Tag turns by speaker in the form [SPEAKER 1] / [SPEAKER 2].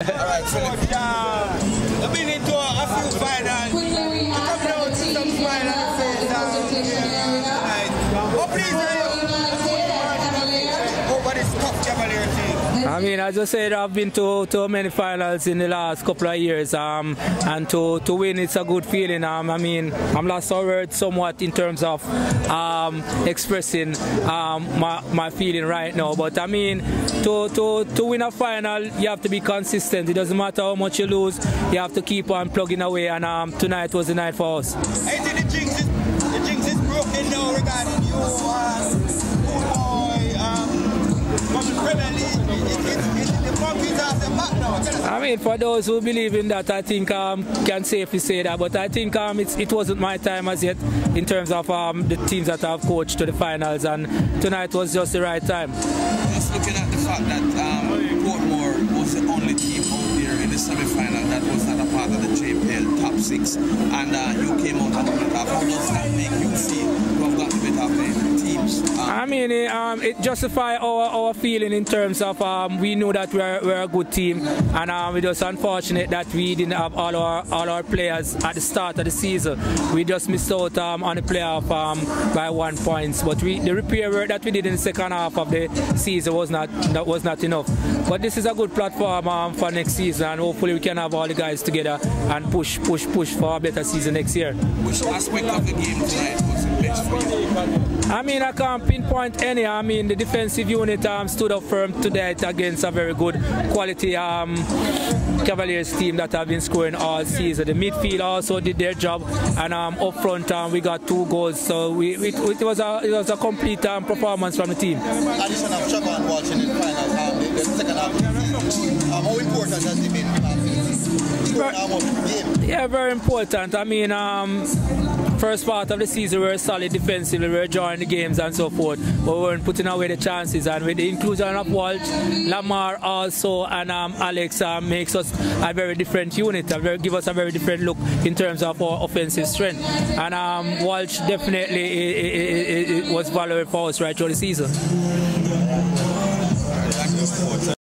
[SPEAKER 1] Alright, Phillip. I've been into a few finals. I'm coming out to some finals tonight. Oh, please, over this tough Cavalier team.
[SPEAKER 2] I mean, as I said, I've been to many finals in the last couple of years, and to win, it's a good feeling. I mean, I'm lost for words somewhat in terms of expressing my feeling right now. But I mean, to win a final, you have to be consistent. It doesn't matter how much you lose, you have to keep on plugging away. And tonight was the night for us.
[SPEAKER 1] I think the jinx is broken now regarding you, from the Premier League. The monkeys off the back now.
[SPEAKER 2] I mean, for those who believe in that, I think can safely say that. But I think it wasn't my time as yet in terms of the teams that I've coached to the finals, and tonight was just the right time.
[SPEAKER 3] Just looking at the fact that Portmore was the only team out there in the semi-final that was not a part of the JPL top 6, and you came out on the top. How does that make you feel to have got a bit of the teams?
[SPEAKER 2] I mean, it justifies our feeling in terms of we knew that we're a good team, and it was unfortunate that we didn't have all our players at the start of the season. We just missed out on the playoff by 1 point. But the repair work that we did in the second half of the season was not enough. But this is a good platform for next season, and hopefully we can have all the guys together and push for a better season next year.
[SPEAKER 3] Which aspect of the game tonight was the best for you?
[SPEAKER 2] I mean, I can't pinpoint any. I mean, the defensive unit stood up firm today against a very good quality Cavaliers team that have been scoring all season. The midfield also did their job, and up front we got 2 goals. So it was a complete performance from the team.
[SPEAKER 1] Addition of Chaka and Walsh in the final, the second half of the season. How important has it been?
[SPEAKER 2] Yeah, very important. I mean, first part of the season we were solid defensively, we were drawing the games and so forth, but we weren't putting away the chances. And with the inclusion of Walsh, Lamar also, and Alex makes us a very different unit, give us a very different look in terms of our offensive strength. And Walsh definitely it was valuable for us right through the season.